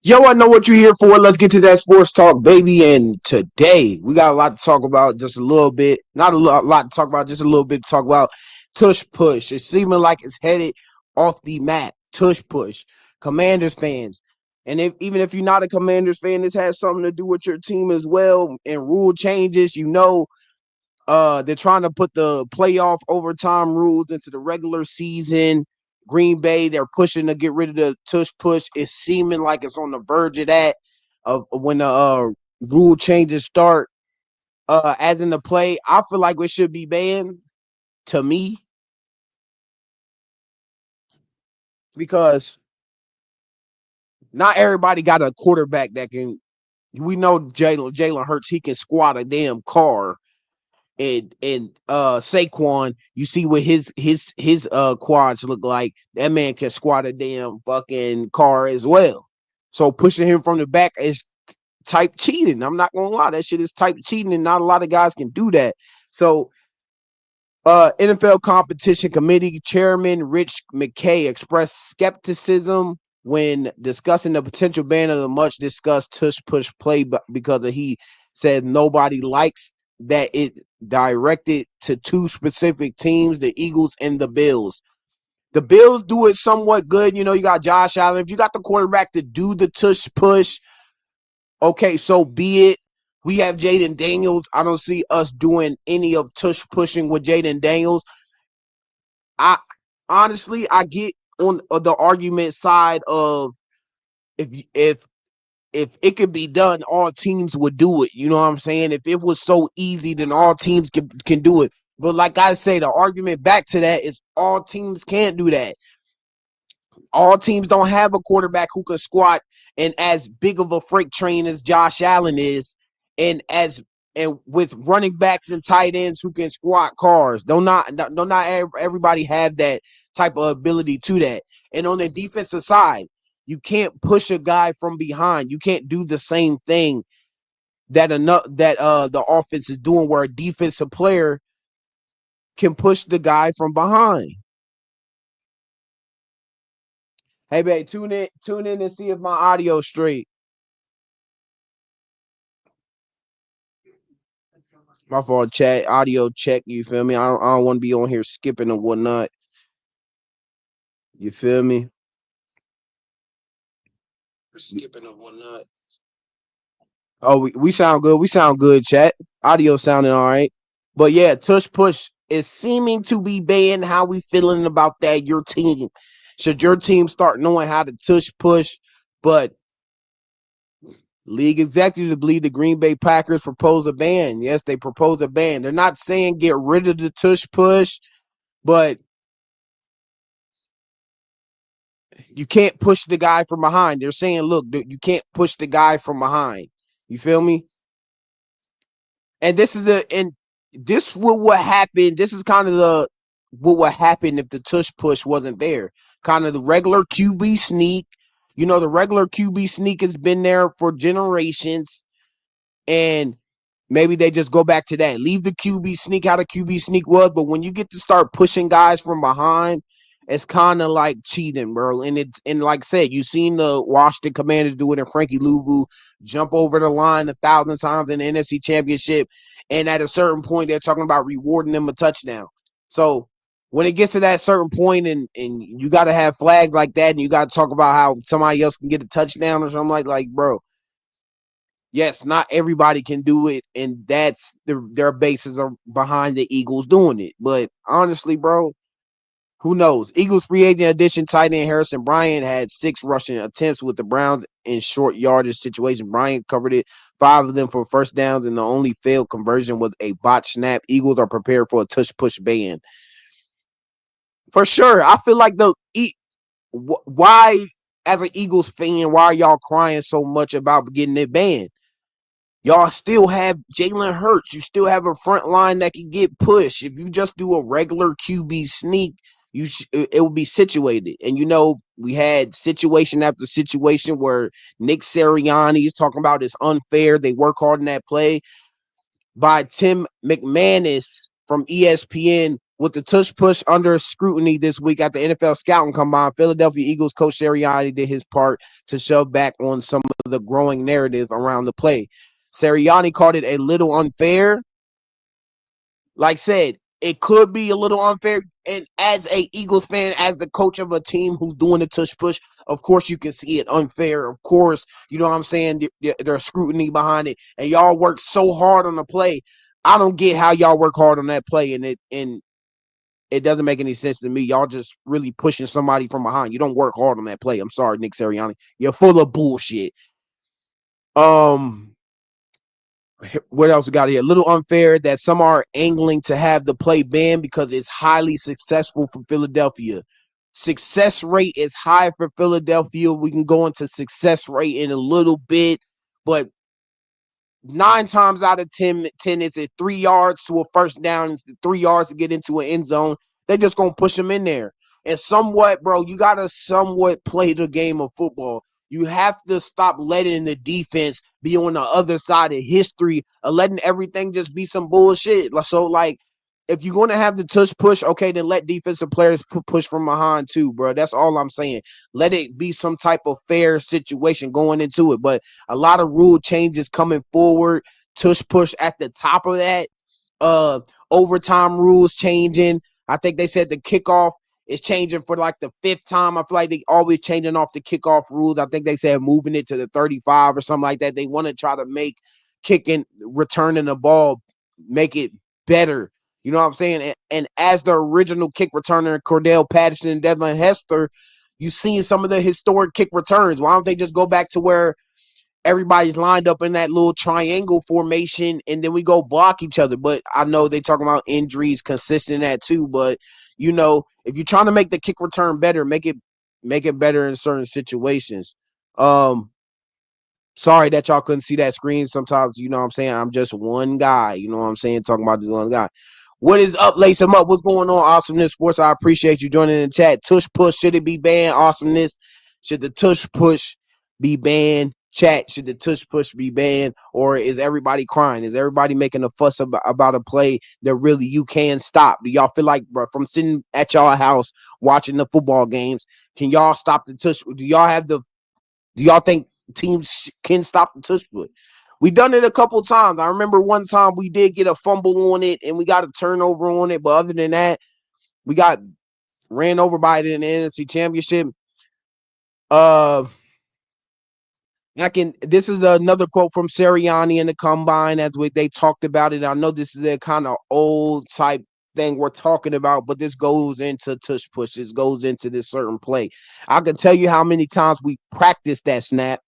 Yo, I know what you're here for. Let's get to that sports talk, baby. And today we got a lot to talk about, just a little bit. Not a lot to talk about, just a little bit to talk about. Tush Push. It's seeming like it's headed off the map. Tush Push. Commanders fans. And even if you're not a Commanders fan, this has something to do with your team as well. And rule changes, they're trying to put the playoff overtime rules into the regular season. Green Bay, they're pushing to get rid of the tush push. It's seeming like it's on the verge of that, of when the rule changes start. As in the play, I feel like it should be banned to me because not everybody got a quarterback that can. We know Jalen Hurts, he can squat a damn car. And Saquon, you see what his quads look like. That man can squat a damn fucking car as well. So pushing him from the back is type cheating. I'm not gonna lie, that shit is type cheating, and not a lot of guys can do that. So NFL Competition Committee Chairman Rich McKay expressed skepticism when discussing the potential ban of the much discussed tush push play because he said nobody likes that it directed to two specific teams, the Eagles and the Bills. The Bills do it somewhat good. You got Josh Allen. If you got the quarterback to do the tush push, okay, so be it. We have Jaden Daniels. I don't see us doing any of tush pushing with Jaden Daniels. I honestly, I get on the argument side of if if if it could be done, all teams would do it. You know what I'm saying? If it was so easy, then all teams can do it. But like I say, the argument back to that is all teams can't do that. All teams don't have a quarterback who can squat and as big of a freight train as Josh Allen is, and with running backs and tight ends who can squat cars. Don't not everybody have that type of ability to that. And on the defensive side, you can't push a guy from behind. You can't do the same thing that the offense is doing, where a defensive player can push the guy from behind. Hey, babe, tune in and see if my audio's straight. My fault, chat, audio check. You feel me? I don't want to be on here skipping and whatnot. You feel me? Skipping and whatnot. Oh, we sound good. We sound good, chat. Audio sounding all right. But yeah, tush push is seeming to be banned. How we feeling about that? Your team. Should your team start knowing how to tush push? But league executives believe the Green Bay Packers propose a ban. Yes, they propose a ban. They're not saying get rid of the tush push, but you can't push the guy from behind. They're saying, look, you can't push the guy from behind. You feel me? And this what happened. This is kind of the what would happen if the tush push wasn't there. Kind of the regular QB sneak. The regular QB sneak has been there for generations, and maybe they just go back to that. Leave the QB sneak how the QB sneak was, but when you get to start pushing guys from behind, it's kind of like cheating, bro. And like I said, you seen the Washington Commanders do it, and Frankie Louvu jump over the line 1,000 times in the NFC Championship, and at a certain point, they're talking about rewarding them a touchdown. So when it gets to that certain point, and you got to have flags like that, and you got to talk about how somebody else can get a touchdown or something like bro, yes, not everybody can do it, and that's their bases are behind the Eagles doing it. But honestly, bro, who knows? Eagles free agent addition tight end Harrison Bryant had 6 rushing attempts with the Browns in short yardage situation. Bryant covered it, 5 of them for first downs, and the only failed conversion was a botch snap. Eagles are prepared for a tush push ban. For sure. I feel like why, as an Eagles fan, why are y'all crying so much about getting it banned? Y'all still have Jalen Hurts. You still have a front line that can get pushed. If you just do a regular QB sneak, it will be situated. And we had situation after situation where Nick Sirianni is talking about it's unfair. They work hard in that play by Tim McManus from ESPN. with the tush push under scrutiny this week at the NFL scouting combine, Philadelphia Eagles coach Sirianni did his part to shove back on some of the growing narrative around the play. Sirianni called it a little unfair. Like said, it could be a little unfair. And as a Eagles fan, as the coach of a team who's doing the tush push, of course you can see it unfair. Of course, you know what I'm saying? There's scrutiny behind it. And y'all work so hard on the play. I don't get how y'all work hard on that play, and it doesn't make any sense to me. Y'all just really pushing somebody from behind. You don't work hard on that play. I'm sorry, Nick Sirianni. You're full of bullshit. What else we got here? A little unfair that some are angling to have the play banned because it's highly successful for Philadelphia. Success rate is high for Philadelphia. We can go into success rate in a little bit, but 9 times out of 10, it's at 3 yards to a first down, it's 3 yards to get into an end zone. They're just going to push them in there. And somewhat, bro, you got to somewhat play the game of football. You have to stop letting the defense be on the other side of history of letting everything just be some bullshit. So, like, if you're going to have the tush push, okay, then let defensive players push from behind too, bro. That's all I'm saying. Let it be some type of fair situation going into it. But a lot of rule changes coming forward. Tush push at the top of that. Overtime rules changing. I think they said the kickoff is changing for like the 5th time. I feel like they always changing off the kickoff rules. I think they said moving it to the 35 or something like that. They want to try to make kicking, returning the ball, make it better. You know what I'm saying? And as the original kick returner, Cordell Patterson and Devin Hester, you seen some of the historic kick returns. Why don't they just go back to where everybody's lined up in that little triangle formation and then we go block each other? But I know they talking about injuries consistent at too, but you know, if you're trying to make the kick return better, make it better in certain situations. Sorry that y'all couldn't see that screen. Sometimes, you know what I'm saying, I'm just one guy, you know what I'm saying, talking about this one guy. What is up? Lace them up. What's going on, Awesomeness Sports? I appreciate you joining in the chat. Tush push, should it be banned? Awesomeness, should the tush push be banned? Chat, should the tush push be banned? Or is everybody crying? Is everybody making a fuss about a play that really you can stop? Do y'all feel like, bro, from sitting at y'all house watching the football games, can y'all stop the tush? Do y'all think teams can stop the tush push? We done it a couple times. I remember one time we did get a fumble on it and we got a turnover on it. But other than that, we got ran over by it in the NFC Championship. This is another quote from Sirianni in the combine as they talked about it. I know this is a kind of old type thing we're talking about, but this goes into tush push. This goes into this certain play. I can tell you how many times we practiced that snap.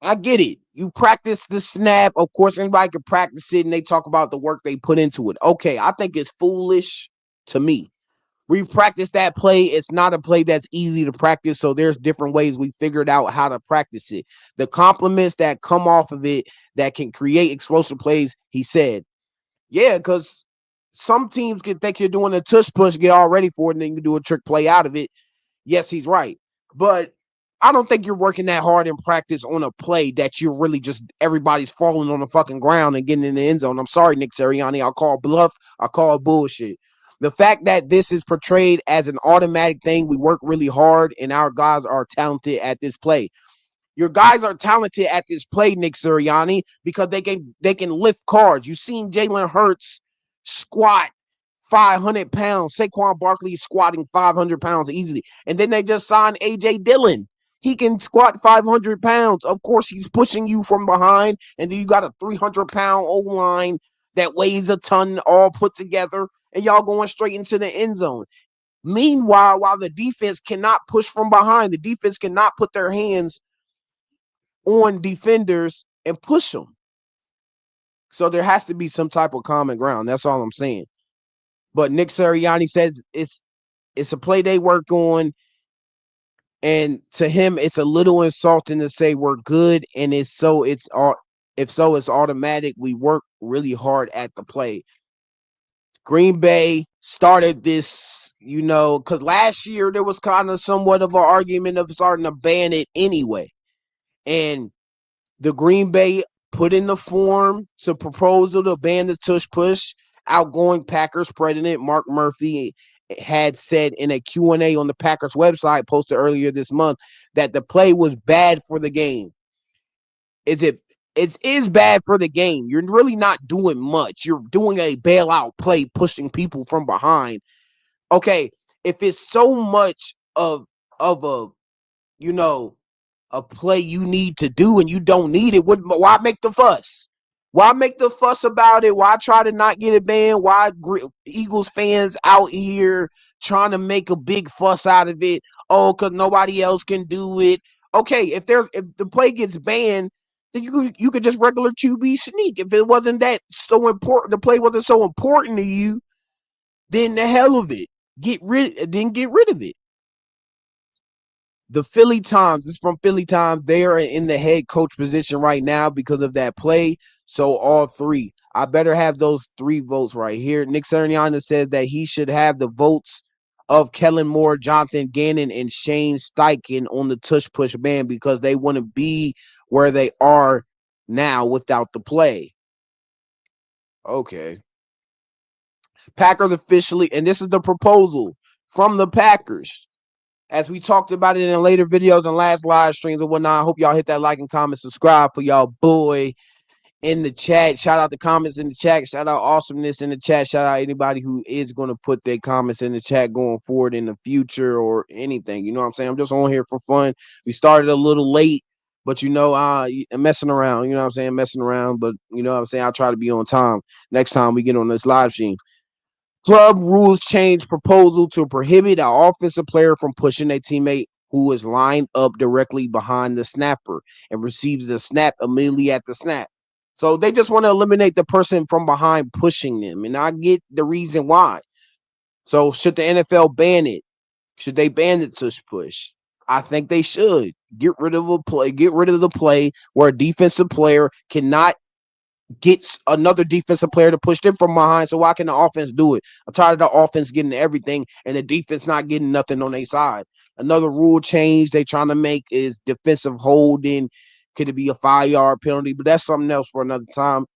I get it. You practice the snap. Of course, anybody can practice it, and they talk about the work they put into it. Okay, I think it's foolish to me. We practice that play. It's not a play that's easy to practice, so there's different ways we figured out how to practice it. The compliments that come off of it that can create explosive plays, he said. Yeah, because some teams can think you're doing a tush push, get all ready for it, and then you can do a trick play out of it. Yes, he's right. But I don't think you're working that hard in practice on a play that you're really just everybody's falling on the fucking ground and getting in the end zone. I'm sorry, Nick Sirianni. I'll call bluff. I'll call bullshit. The fact that this is portrayed as an automatic thing, we work really hard and our guys are talented at this play. Your guys are talented at this play, Nick Sirianni, because they can lift cards. You've seen Jalen Hurts squat 500 pounds. Saquon Barkley squatting 500 pounds easily. And then they just signed A.J. Dillon. He can squat 500 pounds. Of course, he's pushing you from behind. And then you got a 300-pound O-line that weighs a ton all put together. And y'all going straight into the end zone. Meanwhile, while the defense cannot push from behind, the defense cannot put their hands on defenders and push them. So there has to be some type of common ground. That's all I'm saying. But Nick Sirianni says it's a play they work on, and to him, it's a little insulting to say we're good, and it's automatic. We work really hard at the play. Green Bay started this, because last year there was kind of somewhat of an argument of starting to ban it anyway, and the Green Bay put in the form to proposal to ban the tush push. Outgoing Packers president Mark Murphy had said in a Q&A on the Packers website posted earlier this month that the play was bad for the game. It is bad for the game. You're really not doing much. You're doing a bailout play, pushing people from behind. Okay, if it's so much of a you know a play you need to do and you don't need it, why make the fuss? Why make the fuss about it? Why try to not get it banned? Why Eagles fans out here trying to make a big fuss out of it? Oh, because nobody else can do it. Okay, if the play gets banned, then you could just regular QB sneak. If it wasn't that so important, the play wasn't so important to you, then the hell of it. Get rid of it. The Philly Times, this is from Philly Times. They are in the head coach position right now because of that play. So all three. I better have those 3 votes right here. Nick Sirianni says that he should have the votes of Kellen Moore, Jonathan Gannon, and Shane Steichen on the Tush Push ban because they wouldn't be where they are now without the play. Okay. Packers officially, and this is the proposal from the Packers. As we talked about it in later videos and last live streams and whatnot, I hope y'all hit that like and comment, subscribe for y'all boy in the chat. Shout out the comments in the chat. Shout out awesomeness in the chat. Shout out anybody who is going to put their comments in the chat going forward in the future or anything. You know what I'm saying? I'm just on here for fun. We started a little late, but messing around. You know what I'm saying? Messing around, but you know what I'm saying? I'll try to be on time next time we get on this live stream. Club rules change proposal to prohibit an offensive player from pushing a teammate who is lined up directly behind the snapper and receives the snap immediately at the snap. So they just want to eliminate the person from behind pushing them. And I get the reason why. So should the NFL ban it? Should they ban the tush push? I think they should. Get rid of the play where a defensive player cannot gets another defensive player to push them from behind. So why can the offense do it? I'm tired of the offense getting everything and the defense not getting nothing on their side. Another rule change they trying to make is defensive holding. Could it be a 5-yard penalty? But that's something else for another time.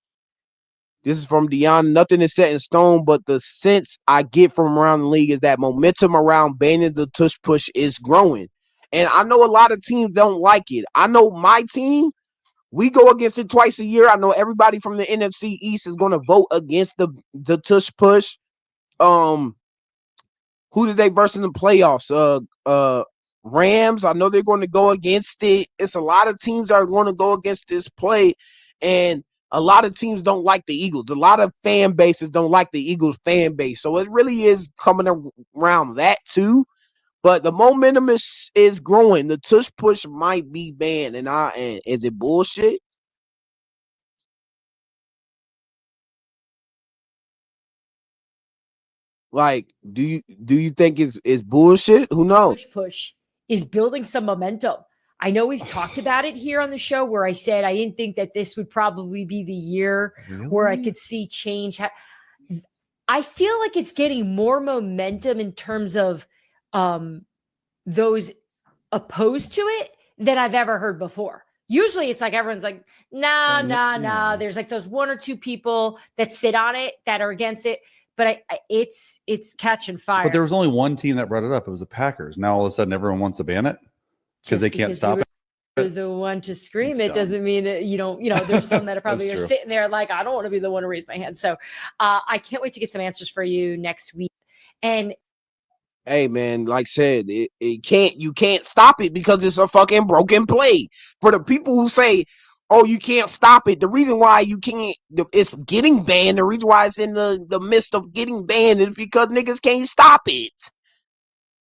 This is from Dion. Nothing is set in stone, but the sense I get from around the league is that momentum around banning the tush push is growing. And I know a lot of teams don't like it. I know my team, we go against it twice a year. I know everybody from the NFC East is going to vote against the tush push. Who did they verse in the playoffs? Rams. I know they're going to go against it. It's a lot of teams that are going to go against this play, and a lot of teams don't like the Eagles. A lot of fan bases don't like the Eagles fan base. So it really is coming around that too. But the momentum is growing. The tush push might be banned, and is it bullshit? Like, do you think it's bullshit? Who knows? Tush Push is building some momentum. I know we've talked about it here on the show where I said I didn't think that this would probably be the year where I could see change. I feel like it's getting more momentum in terms of those opposed to it than I've ever heard before. Usually it's like everyone's like, nah. There's like those 1 or 2 people that sit on it that are against it. But it's catching fire. But there was only one team that brought it up. It was the Packers. Now all of a sudden everyone wants to ban it because they can't stop it. The one to scream it doesn't mean that you don't, there's some that are probably are sitting there like, I don't want to be the one to raise my hand. So I can't wait to get some answers for you next week. And hey man, like I said, you can't stop it because it's a fucking broken play. For the people who say, oh, you can't stop it, the reason why you can't, it's getting banned, the reason why it's in the midst of getting banned is because niggas can't stop it.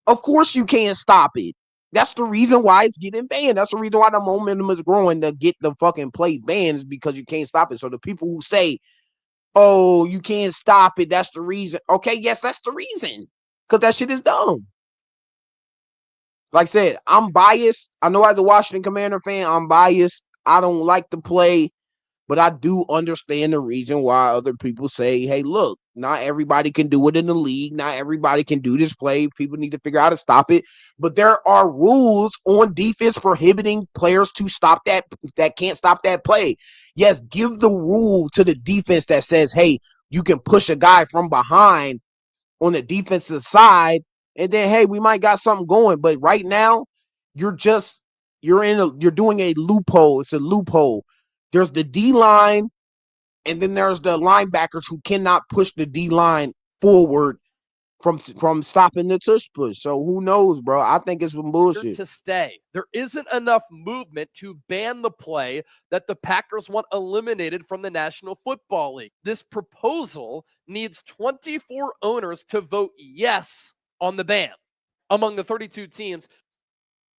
Of course you can't stop it. That's the reason why it's getting banned. That's the reason why the momentum is growing to get the fucking play banned is because you can't stop it. So the people who say, oh, you can't stop it, that's the reason. Okay, yes, that's the reason. Because that shit is dumb. Like I said, I'm biased. I know as a Washington Commander fan, I'm biased. I don't like the play, but I do understand the reason why other people say, hey, look, not everybody can do it in the league. Not everybody can do this play. People need to figure out how to stop it. But there are rules on defense prohibiting players to stop that can't stop that play. Yes, give the rule to the defense that says, hey, you can push a guy from behind on the defensive side, and then hey, we might got something going. But right now, you're doing a loophole. It's a loophole. There's the D line, and then there's the linebackers who cannot push the D line forward from stopping the tush push. So who knows, bro? I think it's some bullshit. To stay. There isn't enough movement to ban the play that the Packers want eliminated from the National Football League. This proposal needs 24 owners to vote yes on the ban among the 32 teams.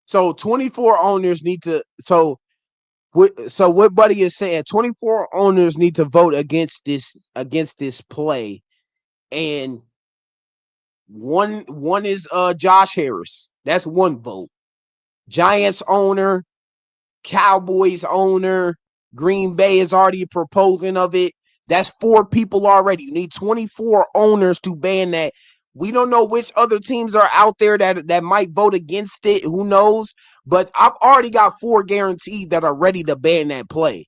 So 24 owners need to so what Buddy is saying, 24 owners need to vote against this play. And one is Josh Harris. That's one vote. Giants owner, Cowboys owner, Green Bay is already proposing of it. That's 4 people already. You need 24 owners to ban that. We don't know which other teams are out there that might vote against it. Who knows? But I've already got 4 guaranteed that are ready to ban that play.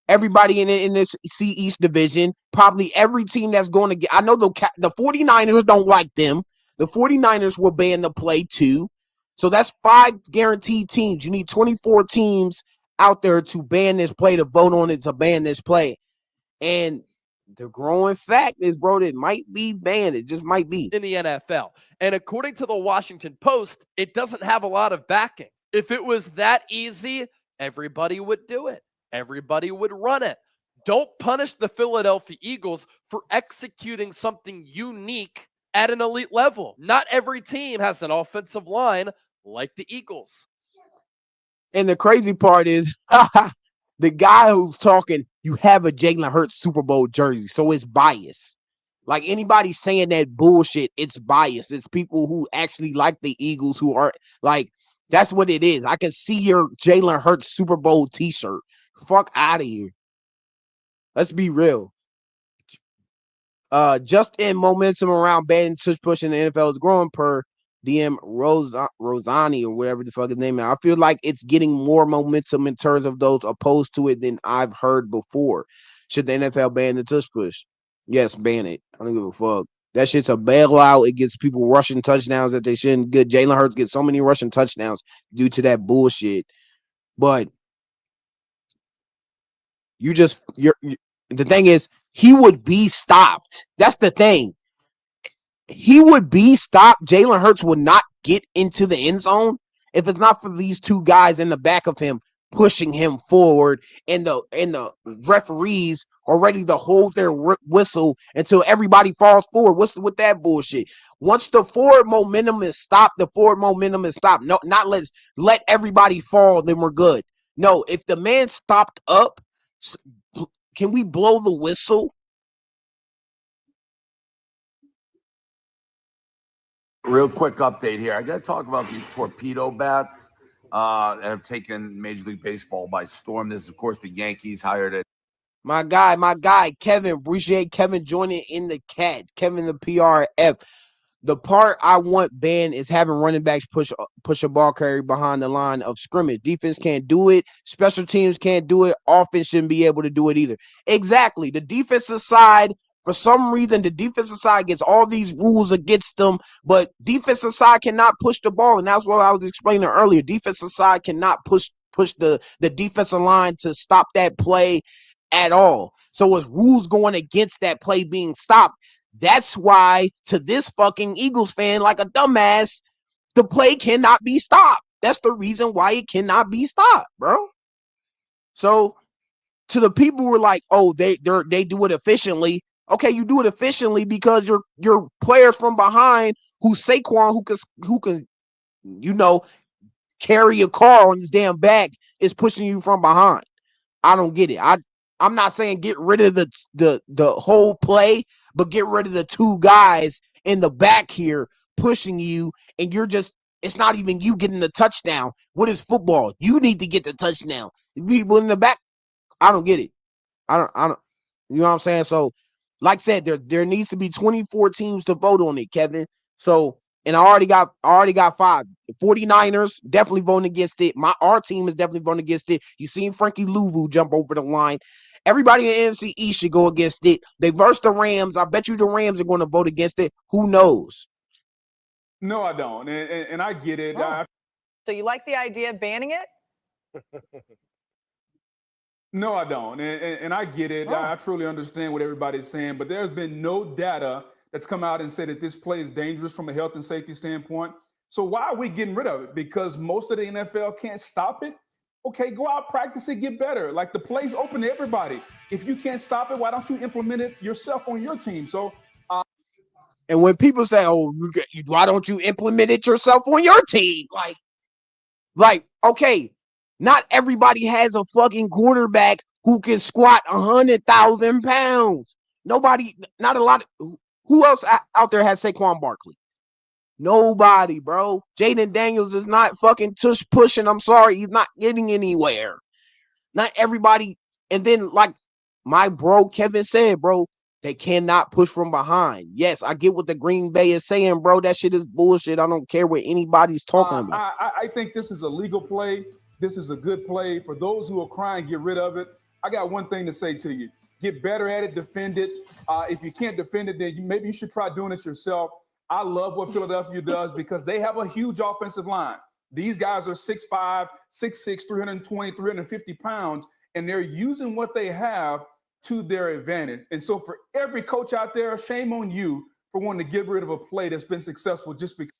Everybody in this C East division, probably every team that's going to get. I know the 49ers don't like them. The 49ers will ban the play too. So that's 5 guaranteed teams. You need 24 teams out there to ban this play, to vote on it, to ban this play. And the growing fact is, bro, it might be banned. It just might be. In the NFL. And according to the Washington Post, it doesn't have a lot of backing. If it was that easy, everybody would do it. Everybody would run it. Don't punish the Philadelphia Eagles for executing something unique at an elite level. Not every team has an offensive line like the Eagles. And the crazy part is, the guy who's talking, you have a Jalen Hurts Super Bowl jersey, so it's biased. Like anybody saying that bullshit, it's biased. It's people who actually like the Eagles who are like, that's what it is. I can see your Jalen Hurts Super Bowl t-shirt. Fuck out of here. Let's be real. Just in momentum around banning tush push in the NFL is growing per DM Rosani or whatever the fuck his name is. I feel like it's getting more momentum in terms of those opposed to it than I've heard before. Should the NFL ban the tush push? Yes, ban it. I don't give a fuck. That shit's a bailout. It gets people rushing touchdowns that they shouldn't get. Jalen Hurts gets so many rushing touchdowns due to that bullshit. But the thing is, he would be stopped. That's the thing. He would be stopped. Jalen Hurts would not get into the end zone if it's not for these 2 guys in the back of him pushing him forward, and the referees are ready to hold their whistle until everybody falls forward. What's with that bullshit? Once the forward momentum is stopped, the forward momentum is stopped. No, not let everybody fall, then we're good. No, if the man stopped up, can we blow the whistle? Real quick update here. I got to talk about these torpedo bats that have taken Major League Baseball by storm. This is, of course, the Yankees hired it. My guy, Kevin. Appreciate Kevin joining in the cat. Kevin, the PRF. The part I want banned is having running backs push a ball carrier behind the line of scrimmage. Defense can't do it. Special teams can't do it. Offense shouldn't be able to do it either. Exactly. The defensive side, for some reason, the defensive side gets all these rules against them, but defensive side cannot push the ball. And that's what I was explaining earlier. Defensive side cannot push the defensive line to stop that play at all. So it's rules going against that play being stopped. That's why, to this fucking Eagles fan, like a dumbass, the play cannot be stopped. That's the reason why it cannot be stopped, bro. So, to the people who are like, oh, they do it efficiently. Okay, you do it efficiently because your players from behind, who Saquon, who can, carry a car on his damn back, is pushing you from behind. I don't get it. I'm not saying get rid of the whole play, but get rid of the 2 guys in the back here pushing you, and it's not even you getting the touchdown. What is football? You need to get the touchdown. People in the back, I don't get it. I don't, you know what I'm saying? So, like I said, there needs to be 24 teams to vote on it, Kevin. So, and I already got 5. 49ers definitely voting against it. Our team is definitely voting against it. You seen Frankie Louvu jump over the line. Everybody in the NFC East should go against it. They verse the Rams. I bet you the Rams are going to vote against it. Who knows? No, I don't. And I get it. Oh. So you like the idea of banning it? No, I don't. And I get it. Oh. I truly understand what everybody's saying, but there's been no data that's come out and said that this play is dangerous from a health and safety standpoint. So why are we getting rid of it? Because most of the NFL can't stop it? Okay, go out, practice it, get better. Like, the play's open to everybody. If you can't stop it, why don't you implement it yourself on your team? So, and when people say, "Oh, why don't you implement it yourself on your team?" Like, okay, not everybody has a fucking quarterback who can squat 100,000 pounds. Nobody, not a lot. Who else out there has Saquon Barkley? Nobody, bro. Jaden Daniels is not fucking tush pushing. I'm sorry, he's not getting anywhere. Not everybody. And then, like my bro Kevin said, bro, they cannot push from behind. Yes, I get what the Green Bay is saying, bro. That shit is bullshit. I don't care what anybody's talking about. I think this is a legal play. This is a good play. For those who are crying, get rid of it. I got one thing to say to you. Get better at it, defend it. If you can't defend it, then maybe you should try doing it yourself. I love what Philadelphia does because they have a huge offensive line. These guys are 6'5", 6'6", 320, 350 pounds, and they're using what they have to their advantage. And so for every coach out there, shame on you for wanting to get rid of a play that's been successful just because.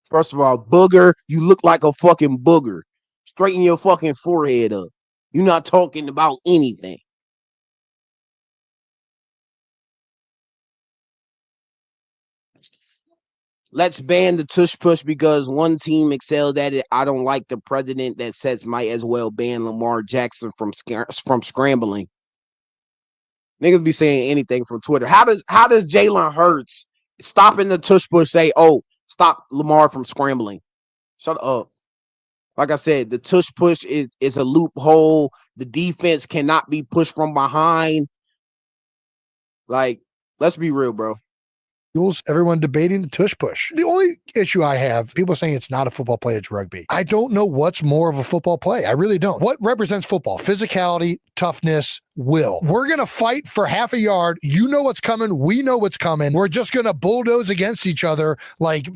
First of all, booger, you look like a fucking booger. Straighten your fucking forehead up. You're not talking about anything. Let's ban the tush push because one team excelled at it. I don't like the president that says might as well ban Lamar Jackson from scrambling. Niggas be saying anything from Twitter. How does Jalen Hurts stopping the tush push say, "Oh, stop Lamar from scrambling"? Shut up. Like I said, the tush push is a loophole. The defense cannot be pushed from behind. Like, let's be real, bro. Everyone debating the tush push. The only issue I have, people saying it's not a football play, it's rugby. I don't know what's more of a football play. I really don't. What represents football? Physicality, toughness, will. We're going to fight for half a yard. You know what's coming. We know what's coming. We're just going to bulldoze against each other like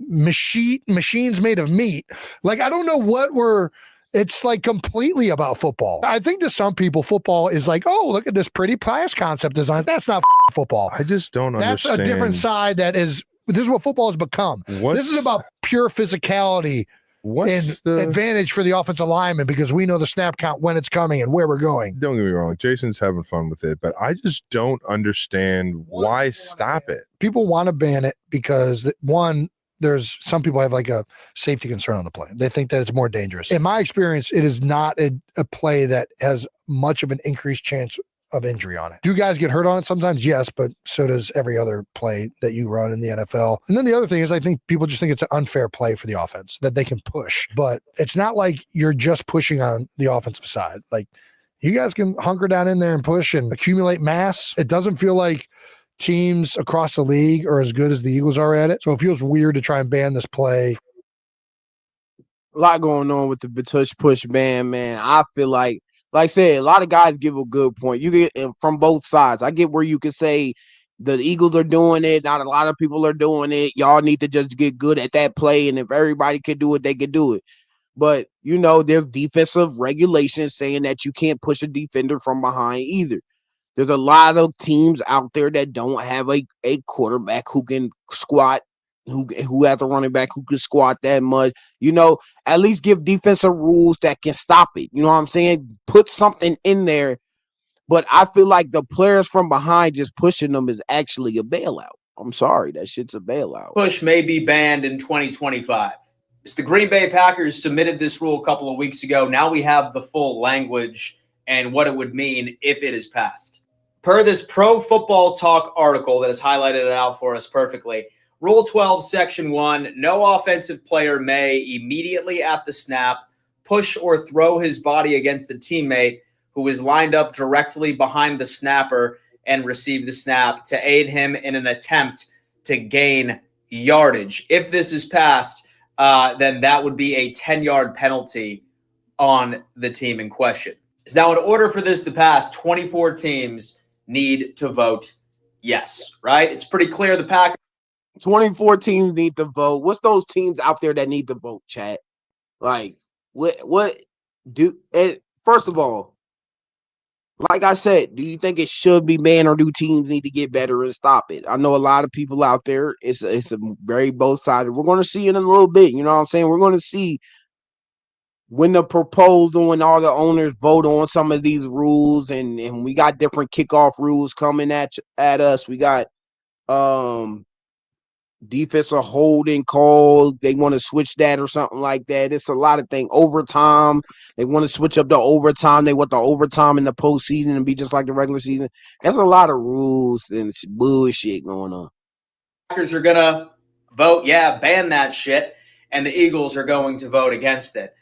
machines made of meat. Like, I don't know what it's like completely about football. I think to some people, football is like, oh, look at this pretty pass concept design. That's not football. I just don't understand. That's a different side this is what football has become. This is about pure physicality and advantage for the offensive lineman because we know the snap count, when it's coming and where we're going. Don't get me wrong. Jason's having fun with it, but I just don't understand why stop it. People want to ban it because, one, there's some people have like a safety concern on the play. They think that it's more dangerous. In my experience, it is not a play that has much of an increased chance of injury on it. Do guys get hurt on it sometimes? Yes, but so does every other play that you run in the NFL. And then the other thing is I think people just think it's an unfair play for the offense that they can push, but it's not like you're just pushing on the offensive side. Like, you guys can hunker down in there and push and accumulate mass. It doesn't feel like teams across the league are as good as the Eagles are at it. So it feels weird to try and ban this play. A lot going on with the tush push ban, man. I feel like I said, a lot of guys give a good point. You get from both sides. I get where you can say the Eagles are doing it. Not a lot of people are doing it. Y'all need to just get good at that play. And if everybody could do it, they could do it. But, there's defensive regulations saying that you can't push a defender from behind either. There's a lot of teams out there that don't have a quarterback who can squat, who has a running back who can squat that much. At least give defensive rules that can stop it. You know what I'm saying? Put something in there. But I feel like the players from behind just pushing them is actually a bailout. I'm sorry, that shit's a bailout. Push may be banned in 2025. The Green Bay Packers submitted this rule a couple of weeks ago. Now we have the full language and what it would mean if it is passed. Per this Pro Football Talk article that has highlighted it out for us perfectly, Rule 12, Section 1, no offensive player may immediately at the snap push or throw his body against the teammate who is lined up directly behind the snapper and receive the snap to aid him in an attempt to gain yardage. If this is passed, then that would be a 10-yard penalty on the team in question. Now, in order for this to pass, 24 teams need to vote yes, right? It's pretty clear the Packers. 24 teams need to vote. What's those teams out there that need to vote, chat? Like, what do, and first of all, like I said, do you think it should be banned or do teams need to get better and stop it? I know a lot of people out there, it's a very both sided. We're going to see it in a little bit. You know what I'm saying? We're going to see when the proposal and all the owners vote on some of these rules, and we got different kickoff rules coming at us. We got defensive holding call. They want to switch that or something like that. It's a lot of things. Overtime. They want to switch up the overtime. They want the overtime in the postseason and be just like the regular season. There's a lot of rules and bullshit going on. Packers are gonna vote, ban that shit, and the Eagles are going to vote against it.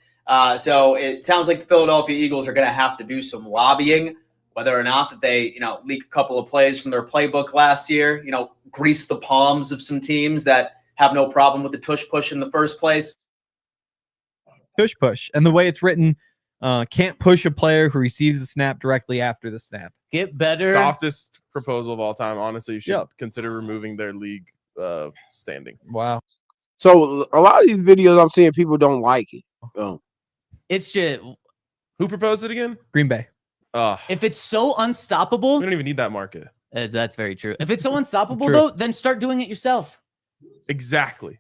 So it sounds like the Philadelphia Eagles are going to have to do some lobbying, whether or not that they, leak a couple of plays from their playbook last year, grease the palms of some teams that have no problem with the tush push in the first place. Tush push. And the way it's written, can't push a player who receives the snap directly after the snap. Get better. Softest proposal of all time. Honestly, you should consider removing their league standing. Wow. So a lot of these videos I'm seeing, people don't like it. It's just, who proposed it again? Green Bay. If it's so unstoppable, we don't even need that market. That's very true. If it's so unstoppable, though, then start doing it yourself. Exactly.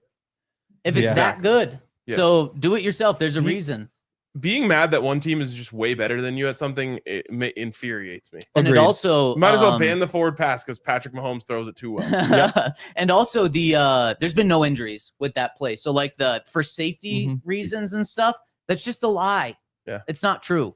If it's that good. Yes. So do it yourself. There's a reason. Being mad that one team is just way better than you at something, it infuriates me. And it also you might as well ban the forward pass because Patrick Mahomes throws it too well. And also there's been no injuries with that play. So like for safety reasons and stuff, that's just a lie. Yeah, it's not true.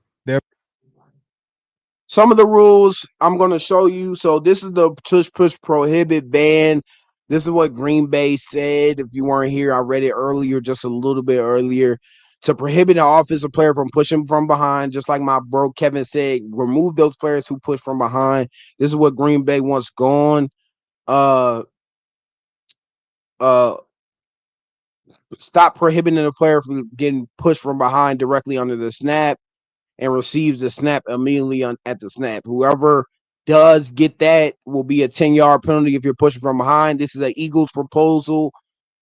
Some of the rules I'm going to show you. So this is the tush push prohibit ban. This is what Green Bay said. If you weren't here, I read it earlier, just a little bit earlier. To prohibit an offensive player from pushing from behind, just like my bro Kevin said, remove those players who push from behind. This is what Green Bay wants gone. Stop prohibiting a player from getting pushed from behind directly under the snap and receives the snap immediately at the snap. Whoever does get that will be a 10-yard penalty if you're pushing from behind. This is an Eagles proposal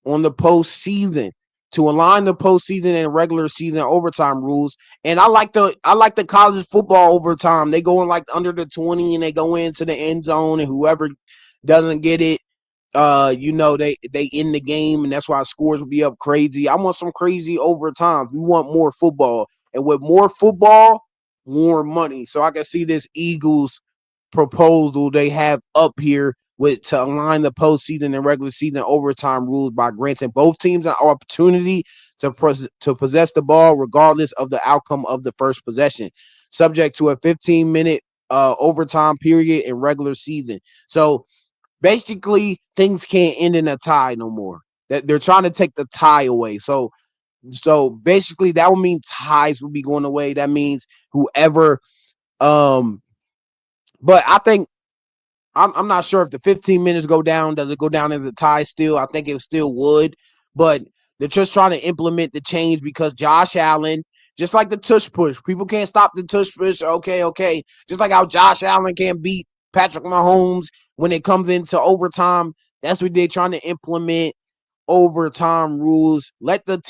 on the postseason to align the postseason and regular season overtime rules. And I like the college football overtime. They go in like under the 20 and they go into the end zone, and whoever doesn't get it, they end the game, and that's why scores will be up crazy. I want some crazy overtime. We want more football. And with more football, more money. So I can see this Eagles proposal they have up here to align the postseason and regular season overtime rules by granting both teams an opportunity to possess the ball regardless of the outcome of the first possession, subject to a 15-minute overtime period in regular season. So basically, things can't end in a tie no more. That they're trying to take the tie away. So basically that would mean ties will be going away. That means whoever but I think I'm not sure if the 15 minutes go down, does it go down as a tie still? I think it still would, but they're just trying to implement the change because Josh Allen, just like the tush push, people can't stop the tush push. Okay. Just like how Josh Allen can't beat Patrick Mahomes when it comes into overtime. That's what they're trying to implement. Overtime rules. Let the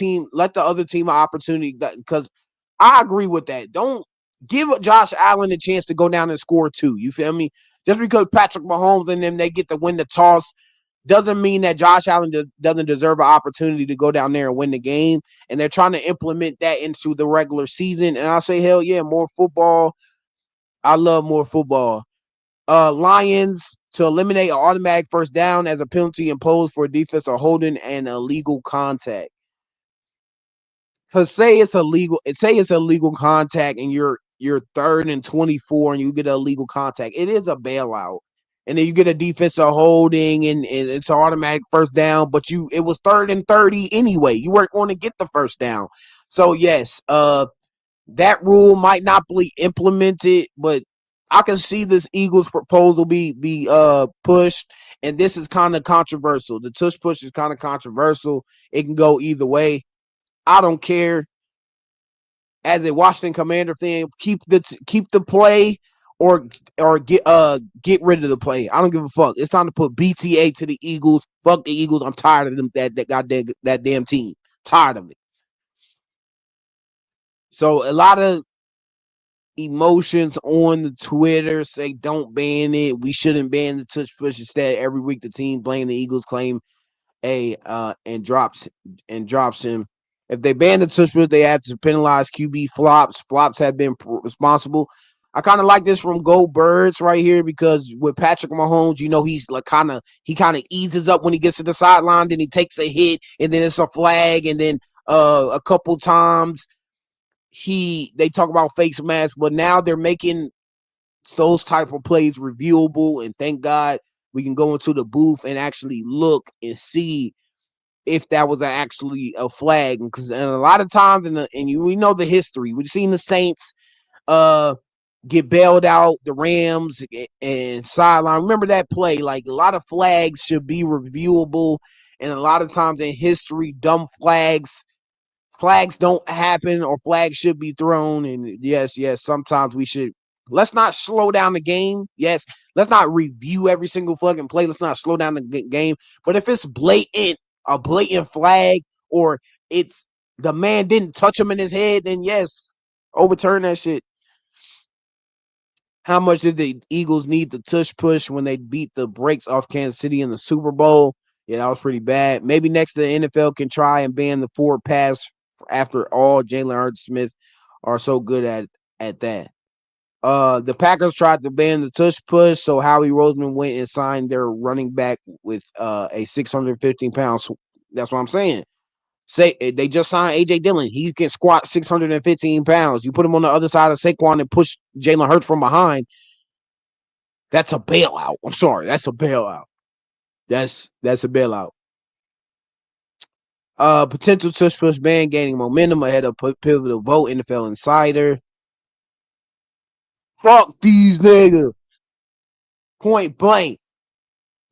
other team an opportunity, because I agree with that. Don't give Josh Allen a chance to go down and score too. You feel me? Just because Patrick Mahomes and them they get to win the toss doesn't mean that Josh Allen doesn't deserve an opportunity to go down there and win the game. And they're trying to implement that into the regular season. And I say, hell yeah, more football. I love more football. Lions to eliminate an automatic first down as a penalty imposed for defensive holding and illegal contact. Because say it's illegal contact and you're 3rd and 24 and you get an illegal contact. It is a bailout. And then you get a defensive holding and it's an automatic first down, but it was 3rd and 30 anyway. You weren't going to get the first down. So yes, that rule might not be implemented, but I can see this Eagles proposal be pushed, and this is kind of controversial. The tush push is kind of controversial. It can go either way. I don't care. as a Washington Commander fan, keep the play or get rid of the play. I don't give a fuck. It's time to put BTA to the Eagles. Fuck the Eagles. I'm tired of them. That damn team. Tired of it. So a lot of emotions on the Twitter say don't ban it. We shouldn't ban the Tush Push. Instead, every week the team blame the Eagles, claim and drops him. If they ban the Tush Push, they have to penalize QB flops. Flops have been responsible. I kind of like this from Go Birds right here because with Patrick Mahomes, you know, he's like he kind of eases up when he gets to the sideline, then he takes a hit, and then it's a flag, and then a couple times they talk about face masks, but now they're making those type of plays reviewable, and thank God we can go into the booth and actually look and see if that was actually a flag. Because a lot of times, we know the history. We've seen the Saints get bailed out, the Rams and sideline. Remember that play? Like a lot of flags should be reviewable, and a lot of times in history, dumb flags don't happen or flags should be thrown. And yes, sometimes let's not slow down the game. Yes, let's not review every single fucking play. Let's not slow down the game. But if it's a blatant flag, or it's the man didn't touch him in his head, then yes, overturn that shit. How much did the Eagles need the Tush Push when they beat the brakes off Kansas City in the Super Bowl? Yeah, that was pretty bad. Maybe next the NFL can try and ban the forward pass. After all, Jalen Hurts Smith are so good at that. The Packers tried to ban the Tush Push, so Howie Roseman went and signed their running back with a 615 pounds. That's what I'm saying. They just signed AJ Dillon. He can squat 615 pounds. You put him on the other side of Saquon and push Jalen Hurts from behind. That's a bailout. I'm sorry, that's a bailout. That's a bailout. Potential Tush Push ban gaining momentum ahead of pivotal vote. NFL Insider. Fuck these niggas. Point blank.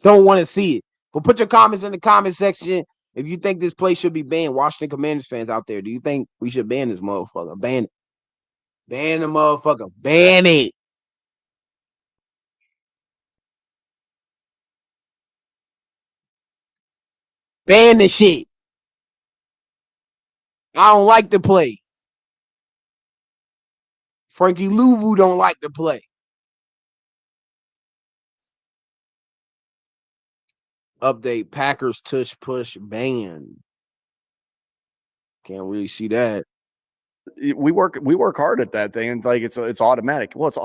Don't want to see it. But put your comments in the comment section if you think this place should be banned. Washington Commanders fans out there, do you think we should ban this motherfucker? Ban it. Ban the motherfucker. Ban it. Ban the shit. I don't like the play. Frankie Louvu don't like the play. Update: Packers Tush Push ban. Can't really see that. We work hard at that thing, and like it's automatic. Well, it's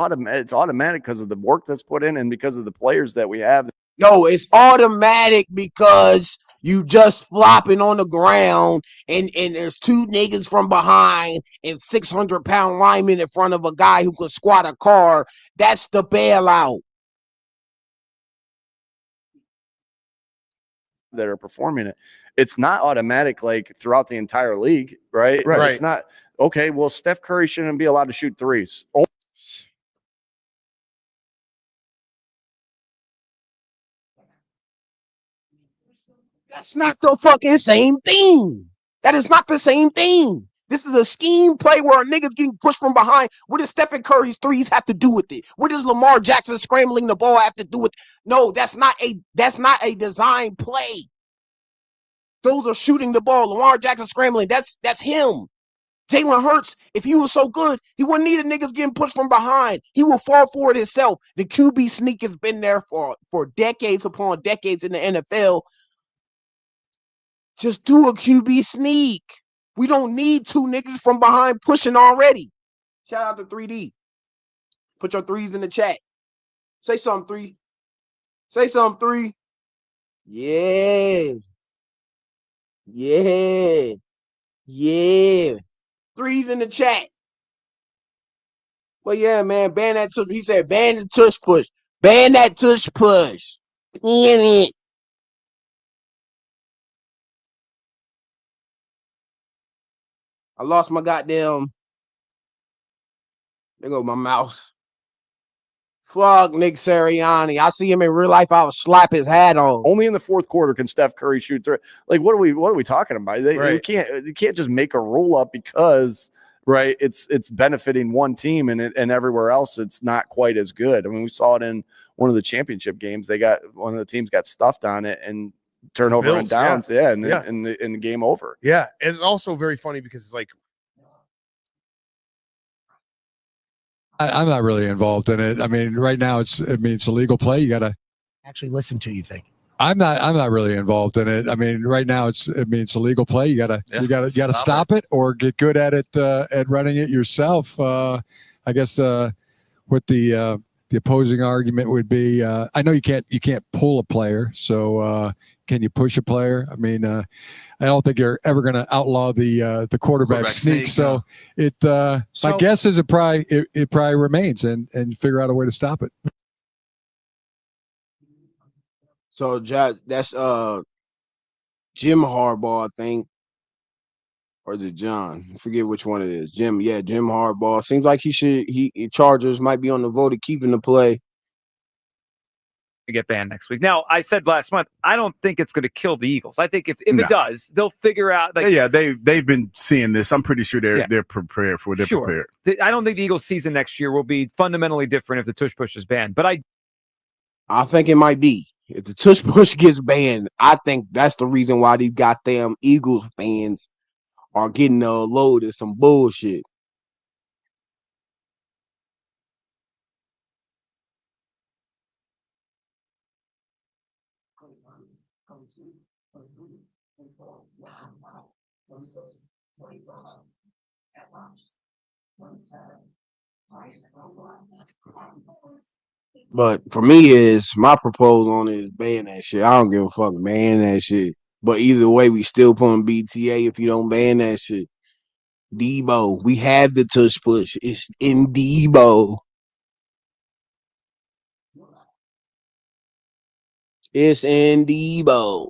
automatic because of the work that's put in and because of the players that we have. No, it's automatic because you just flopping on the ground and there's two niggas from behind and 600-pound linemen in front of a guy who can squat a car. That's the bailout. That are performing it. It's not automatic like throughout the entire league, right? Right. It's not okay. Well, Steph Curry shouldn't be allowed to shoot threes. That's not the fucking same thing. That is not the same thing. This is a scheme play where a nigga's getting pushed from behind. What does Stephen Curry's threes have to do with it? What does Lamar Jackson scrambling the ball have to do with it? No, that's not a design play. Those are shooting the ball. Lamar Jackson scrambling. That's him. Jalen Hurts, if he was so good, he wouldn't need a niggas getting pushed from behind. He will fall for it himself. The QB sneak has been there for decades upon decades in the NFL. Just do a QB sneak. We don't need two niggas from behind pushing already. Shout out to 3D. Put your threes in the chat. Say something, 3. Say something, 3. Yeah. Yeah. Yeah. Threes in the chat. But yeah, man, ban that tush. He said ban the Tush Push. Ban that Tush Push. Ban it. I lost my goddamn. There go my mouse. Fuck Nick Sirianni. I see him in real life. I would slap his hat on. Only in the fourth quarter can Steph Curry shoot through. Like, what are we talking about? You can't just make a rule up because right? It's benefiting one team, and everywhere else it's not quite as good. I mean, we saw it in one of the championship games. One of the teams got stuffed on it and turnover Bills, and downs, and yeah. the game over. Yeah, it's also very funny because it's like I'm not really involved in it. I mean, right now it's a legal play. You got to actually listen to, you think? I'm not really involved in it. I mean, right now it's a legal play. You gotta stop it or get good at it at running it yourself. I guess what the opposing argument would be, I know you can't pull a player, so can you push a player? I mean, I don't think you're ever going to outlaw the quarterback sneak. So my guess is it probably remains and figure out a way to stop it. So that's Jim Harbaugh, I think, or is it John? I forget which one it is. Jim Harbaugh. Seems like Chargers might be on the vote of keeping the play. To get banned next week. Now, I said last month, I don't think it's going to kill the Eagles. I think if it does, they'll figure out. They've been seeing this. I'm pretty sure they're prepared for. They're prepared. I don't think the Eagles' season next year will be fundamentally different if the Tush Push is banned. But I think it might be. If the Tush Push gets banned, I think that's the reason why these goddamn Eagles fans are getting a load of some bullshit. But for me, my proposal on it is ban that shit. I don't give a fuck, ban that shit. But either way, we still putting BTA if you don't ban that shit. Debo, we have the Tush Push. It's in Debo. It's in Debo.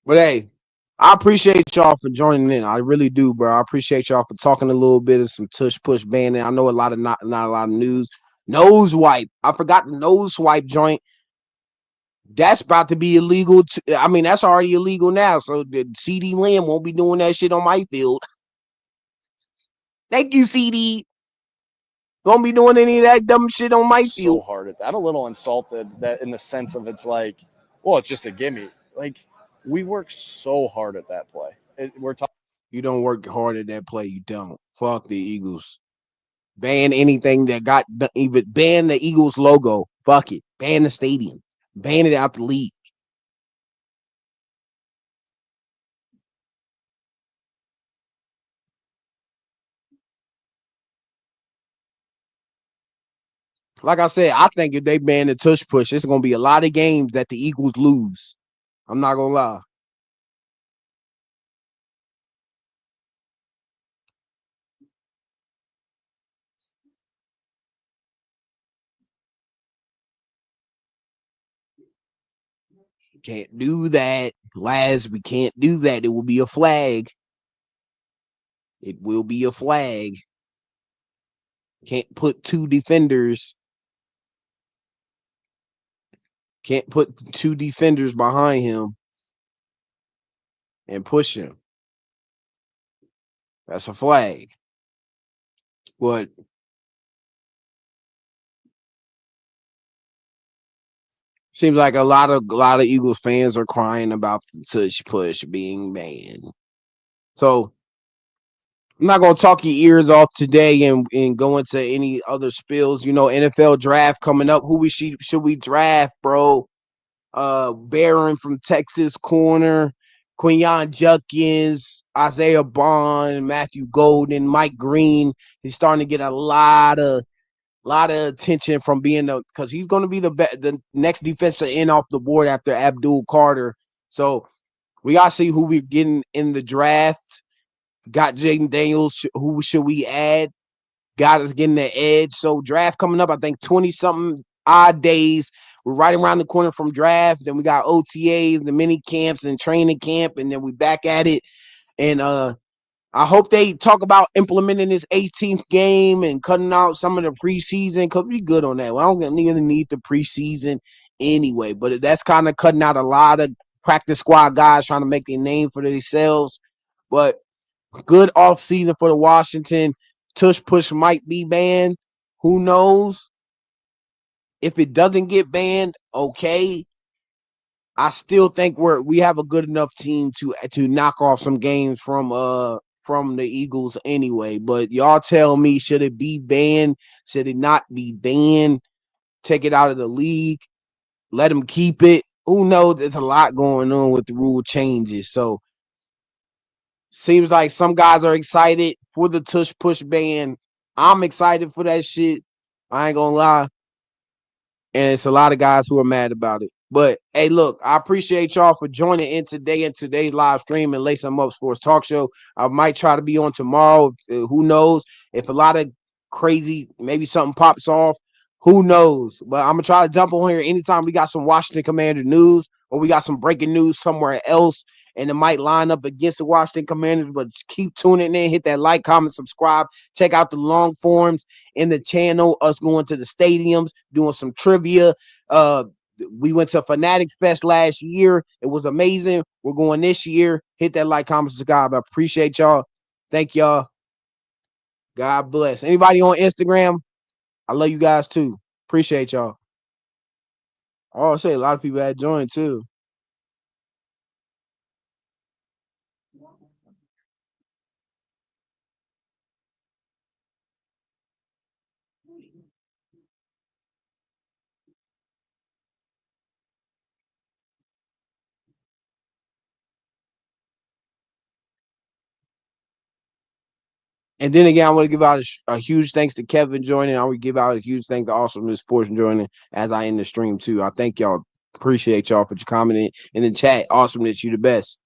But hey, I appreciate y'all for joining in. I really do, bro. I appreciate y'all for talking a little bit of some Tush Push banning. I know not a lot of news. Nose wipe. I forgot the nose wipe joint. That's about to be illegal. That's already illegal now. So the CD Lamb won't be doing that shit on my field. Thank you, CD. Won't be doing any of that dumb shit on my field. So hard at that. I'm a little insulted that in the sense of it's like, well, it's just a gimme. Like, we work so hard at that play. We're talking. You don't work hard at that play. You don't. Fuck the Eagles. Ban anything that even ban the Eagles logo. Fuck it. Ban the stadium. Ban it out the league. Like I said, I think if they ban the Tush Push, it's going to be a lot of games that the Eagles lose. I'm not going to lie. Can't do that. Laz, we can't do that. It will be a flag. It will be a flag. Can't put two defenders. Can't put two defenders behind him and push him. That's a flag. But seems like a lot of Eagles fans are crying about the Tush Push being banned. So I'm not gonna talk your ears off today and go into any other spills. NFL draft coming up. Who should we draft, bro? Barron from Texas corner, Quinyon Judkins, Isaiah Bond, Matthew Golden, Mike Green. He's starting to get a lot of attention from being because he's going to be the next defensive end off the board after Abdul Carter. So we gotta see who we're getting in the draft. Got Jaden Daniels. Who should we add? Got us getting the edge. So draft coming up, I think 20-something odd days. We're right around the corner from draft. Then we got OTAs, the mini camps and training camp, and then we back at it. And I hope they talk about implementing this 18th game and cutting out some of the preseason because we good on that. I don't even need the preseason anyway. But that's kind of cutting out a lot of practice squad guys trying to make a name for themselves. But good off season for the Washington. Tush Push might be banned. Who knows? If it doesn't get banned, okay. I still think we have a good enough team to knock off some games from the Eagles anyway. But y'all tell me, should it be banned? Should it not be banned? Take it out of the league. Let them keep it. Who knows? There's a lot going on with the rule changes. So seems like some guys are excited for the Tush Push ban. I'm excited for that shit. I ain't gonna lie. And it's a lot of guys who are mad about it. But hey, look, I appreciate y'all for joining in today's live stream and Lace 'em Up Sports Talk Show. I might try to be on tomorrow. Who knows? If a lot of crazy, maybe something pops off, who knows? But I'm gonna try to jump on here anytime we got some Washington Commander news or we got some breaking news somewhere else, and it might line up against the Washington Commanders. But just keep tuning in, hit that like, comment, subscribe, check out the long forms in the channel, us going to the stadiums, doing some trivia. We went to Fanatics Fest last year. It was amazing. We're going this year. Hit that like, comment, subscribe. I appreciate y'all. Thank y'all. God bless. Anybody on Instagram? I love you guys too. Appreciate y'all. Oh, I say a lot of people had joined too. And then again, I want to give out a huge thanks to Kevin joining. I would give out a huge thanks to Awesomeness Sports joining as I end the stream too. I thank y'all. Appreciate y'all for commenting in the chat. Awesomeness, you the best.